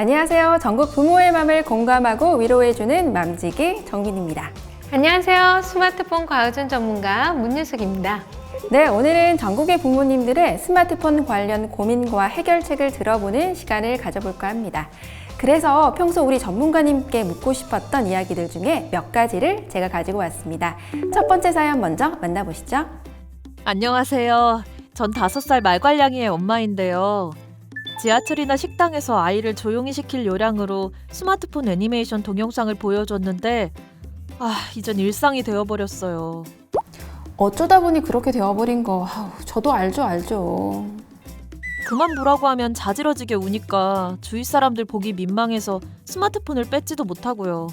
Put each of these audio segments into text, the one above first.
안녕하세요. 전국 부모의 맘을 공감하고 위로해주는 맘지기 정민입니다. 안녕하세요. 스마트폰 과의존 전문가 문유숙입니다. 네, 오늘은 전국의 부모님들의 스마트폰 관련 고민과 해결책을 들어보는 시간을 가져볼까 합니다. 그래서 평소 우리 전문가님께 묻고 싶었던 이야기들 중에 몇 가지를 제가 가지고 왔습니다. 첫 번째 사연 먼저 만나보시죠. 안녕하세요. 전 5살 말괄량이의 엄마인데요. 지하철이나 식당에서 아이를 조용히 시킬 요량으로 스마트폰 애니메이션 동영상을 보여줬는데 이젠 일상이 되어버렸어요. 어쩌다 보니 그렇게 되어버린 거 저도 알죠. 그만 보라고 하면 자지러지게 우니까 주위 사람들 보기 민망해서 스마트폰을 뺏지도 못하고요.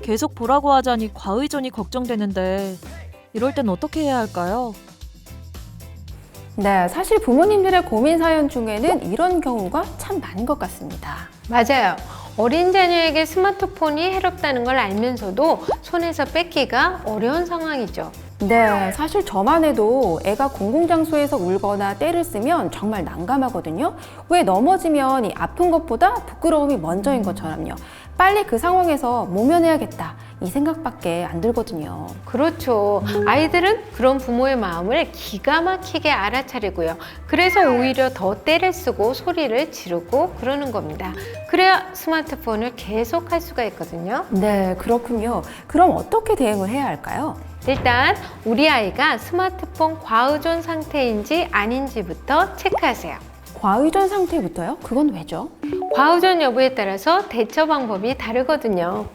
계속 보라고 하자니 과의존이 걱정되는데 이럴 땐 어떻게 해야 할까요? 네, 사실 부모님들의 고민 사연 중에는 이런 경우가 참 많은 것 같습니다. 맞아요. 어린 자녀에게 스마트폰이 해롭다는 걸 알면서도 손에서 뺏기가 어려운 상황이죠. 네, 사실 저만 해도 애가 공공장소에서 울거나 떼를 쓰면 정말 난감하거든요. 왜 넘어지면 이 아픈 것보다 부끄러움이 먼저인 것처럼요. 빨리 그 상황에서 모면해야겠다 이 생각밖에 안 들거든요. 그렇죠. 아이들은 그런 부모의 마음을 기가 막히게 알아차리고요. 그래서 오히려 더 떼를 쓰고 소리를 지르고 그러는 겁니다. 그래야 스마트폰을 계속 할 수가 있거든요. 네, 그렇군요. 그럼 어떻게 대응을 해야 할까요? 일단 우리 아이가 스마트폰 과의존 상태인지 아닌지부터 체크하세요. 과의존 상태부터요? 그건 왜죠? 과의존 여부에 따라서 대처 방법이 다르거든요.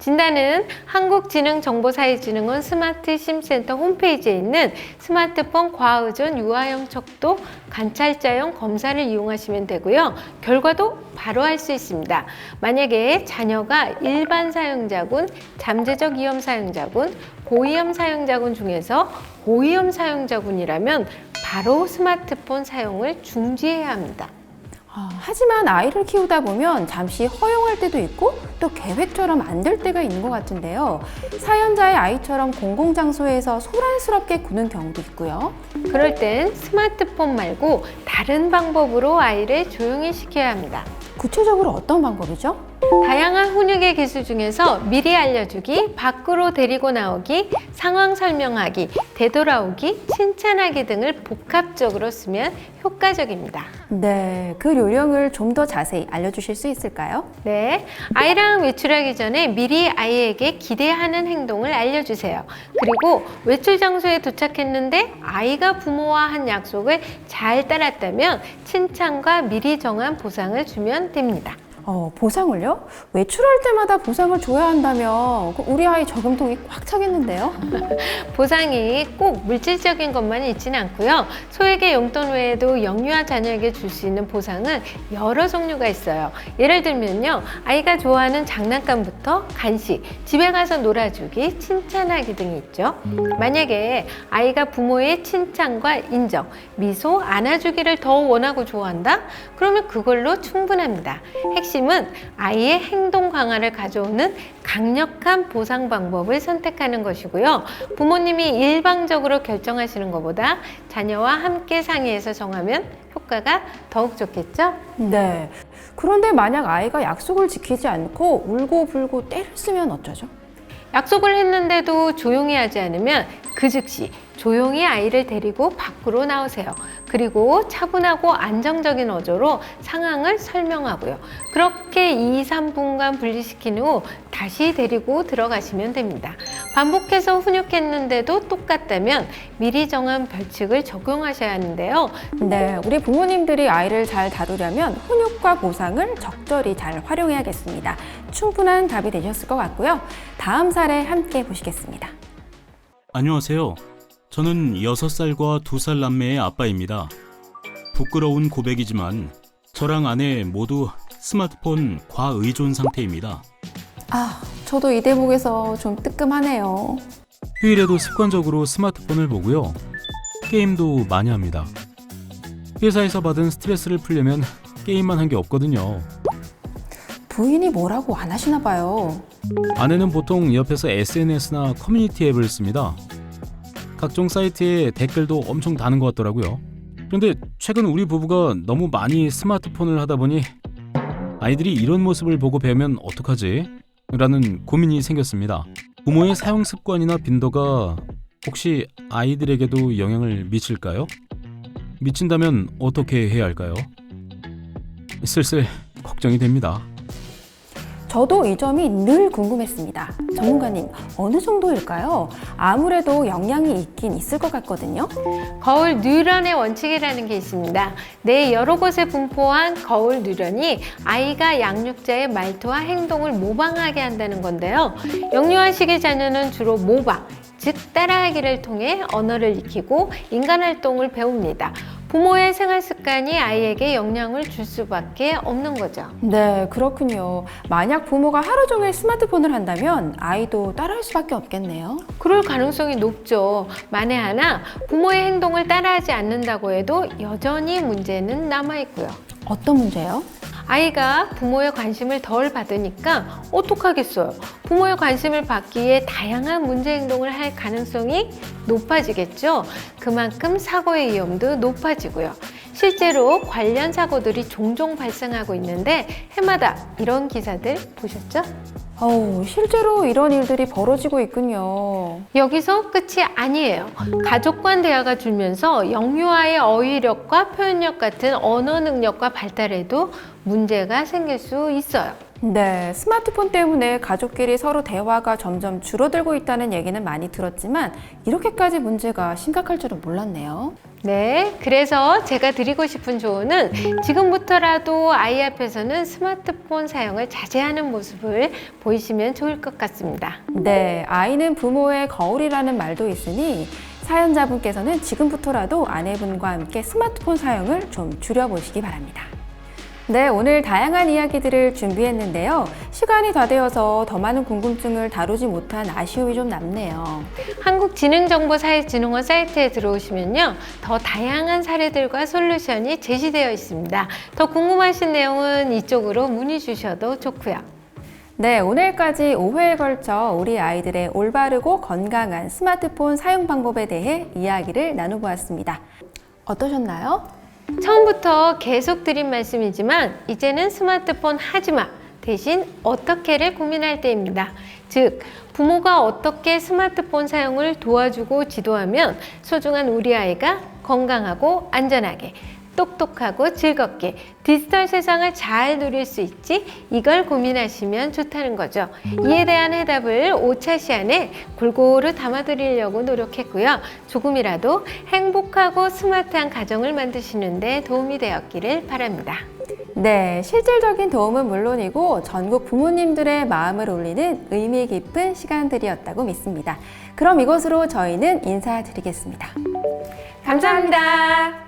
진단은 한국지능정보사회진흥원 스마트심센터 홈페이지에 있는 스마트폰 과의존 유아용 척도 관찰자용 검사를 이용하시면 되고요. 결과도 바로 할 수 있습니다. 만약에 자녀가 일반 사용자군, 잠재적 위험 사용자군, 고위험 사용자군 중에서 고위험 사용자군이라면 바로 스마트폰 사용을 중지해야 합니다. 하지만 아이를 키우다 보면 잠시 허용할 때도 있고 또 계획처럼 안 될 때가 있는 것 같은데요. 사연자의 아이처럼 공공장소에서 소란스럽게 구는 경우도 있고요. 그럴 땐 스마트폰 말고 다른 방법으로 아이를 조용히 시켜야 합니다. 구체적으로 어떤 방법이죠? 다양한 훈육의 기술 중에서 미리 알려주기, 밖으로 데리고 나오기, 상황 설명하기, 되돌아오기, 칭찬하기 등을 복합적으로 쓰면 효과적입니다. 네, 그 요령을 좀 더 자세히 알려주실 수 있을까요? 네, 아이랑 외출하기 전에 미리 아이에게 기대하는 행동을 알려주세요. 그리고 외출 장소에 도착했는데 아이가 부모와 한 약속을 잘 따랐다면 칭찬과 미리 정한 보상을 주면 됩니다. 보상을요? 외출할 때마다 보상을 줘야 한다면 우리 아이 저금통이 꽉 차겠는데요? 보상이 꼭 물질적인 것만 있지는 않고요. 소액의 용돈 외에도 영유아 자녀에게 줄 수 있는 보상은 여러 종류가 있어요. 예를 들면요, 아이가 좋아하는 장난감부터 간식, 집에 가서 놀아주기, 칭찬하기 등이 있죠. 만약에 아이가 부모의 칭찬과 인정, 미소, 안아주기를 더 원하고 좋아한다? 그러면 그걸로 충분합니다. 핵심은 아이의 행동 강화를 가져오는 강력한 보상 방법을 선택하는 것이고요. 부모님이 일방적으로 결정하시는 것보다 자녀와 함께 상의해서 정하면 효과가 더욱 좋겠죠? 네. 그런데 만약 아이가 약속을 지키지 않고 울고 불고 때를 쓰면 어쩌죠? 약속을 했는데도 조용히 하지 않으면 그 즉시 조용히 아이를 데리고 밖으로 나오세요. 그리고 차분하고 안정적인 어조로 상황을 설명하고요. 그렇게 2, 3분간 분리시킨 후 다시 데리고 들어가시면 됩니다. 반복해서 훈육했는데도 똑같다면 미리 정한 벌칙을 적용하셔야 하는데요. 네, 우리 부모님들이 아이를 잘 다루려면 훈육과 보상을 적절히 잘 활용해야겠습니다. 충분한 답이 되셨을 것 같고요. 다음 사례 함께 보시겠습니다. 안녕하세요. 저는 6살과 2살 남매의 아빠입니다. 부끄러운 고백이지만 저랑 아내 모두 스마트폰 과의존 상태입니다. 저도 이 대목에서 좀 뜨끔하네요. 휴일에도 습관적으로 스마트폰을 보고요. 게임도 많이 합니다. 회사에서 받은 스트레스를 풀려면 게임만 한 게 없거든요. 부인이 뭐라고 안 하시나 봐요. 아내는 보통 옆에서 SNS나 커뮤니티 앱을 씁니다. 각종 사이트에 댓글도 엄청 다는 것 같더라고요. 그런데 최근 우리 부부가 너무 많이 스마트폰을 하다 보니 아이들이 이런 모습을 보고 배우면 어떡하지? 라는 고민이 생겼습니다. 부모의 사용 습관이나 빈도가 혹시 아이들에게도 영향을 미칠까요? 미친다면 어떻게 해야 할까요? 슬슬 걱정이 됩니다. 저도 이 점이 늘 궁금했습니다. 전문가님, 어느 정도일까요? 아무래도 영향이 있긴 있을 것 같거든요. 거울 누런의 원칙이라는 게 있습니다. 뇌 여러 곳에 분포한 거울 누런이 아이가 양육자의 말투와 행동을 모방하게 한다는 건데요. 영유아 시기 자녀는 주로 모방, 즉 따라하기를 통해 언어를 익히고 인간 활동을 배웁니다. 부모의 생활 습관이 아이에게 영향을 줄 수밖에 없는 거죠. 네, 그렇군요. 만약 부모가 하루 종일 스마트폰을 한다면 아이도 따라할 수밖에 없겠네요. 그럴 가능성이 높죠. 만에 하나 부모의 행동을 따라하지 않는다고 해도 여전히 문제는 남아있고요. 어떤 문제요? 아이가 부모의 관심을 덜 받으니까 어떡하겠어요. 부모의 관심을 받기 위해 다양한 문제 행동을 할 가능성이 높아지겠죠. 그만큼 사고의 위험도 높아지고요. 실제로 관련 사고들이 종종 발생하고 있는데 해마다 이런 기사들 보셨죠? 실제로 이런 일들이 벌어지고 있군요. 여기서 끝이 아니에요. 가족 간 대화가 줄면서 영유아의 어휘력과 표현력 같은 언어 능력과 발달에도 문제가 생길 수 있어요. 네, 스마트폰 때문에 가족끼리 서로 대화가 점점 줄어들고 있다는 얘기는 많이 들었지만 이렇게까지 문제가 심각할 줄은 몰랐네요. 네, 그래서 제가 드리고 싶은 조언은 지금부터라도 아이 앞에서는 스마트폰 사용을 자제하는 모습을 보이시면 좋을 것 같습니다. 네, 아이는 부모의 거울이라는 말도 있으니 사연자분께서는 지금부터라도 아내분과 함께 스마트폰 사용을 좀 줄여보시기 바랍니다. 네, 오늘 다양한 이야기들을 준비했는데요. 시간이 다 되어서 더 많은 궁금증을 다루지 못한 아쉬움이 좀 남네요. 한국지능정보사회진흥원 사이트에 들어오시면요. 더 다양한 사례들과 솔루션이 제시되어 있습니다. 더 궁금하신 내용은 이쪽으로 문의 주셔도 좋고요. 네, 오늘까지 5회에 걸쳐 우리 아이들의 올바르고 건강한 스마트폰 사용 방법에 대해 이야기를 나눠보았습니다. 어떠셨나요? 처음부터 계속 드린 말씀이지만 이제는 스마트폰 하지마 대신 어떻게를 고민할 때입니다. 즉 부모가 어떻게 스마트폰 사용을 도와주고 지도하면 소중한 우리 아이가 건강하고 안전하게 똑똑하고 즐겁게 디지털 세상을 잘 누릴 수 있지 이걸 고민하시면 좋다는 거죠. 이에 대한 해답을 5차 시안에 골고루 담아드리려고 노력했고요. 조금이라도 행복하고 스마트한 가정을 만드시는 데 도움이 되었기를 바랍니다. 네, 실질적인 도움은 물론이고 전국 부모님들의 마음을 울리는 의미 깊은 시간들이었다고 믿습니다. 그럼 이것으로 저희는 인사드리겠습니다. 감사합니다.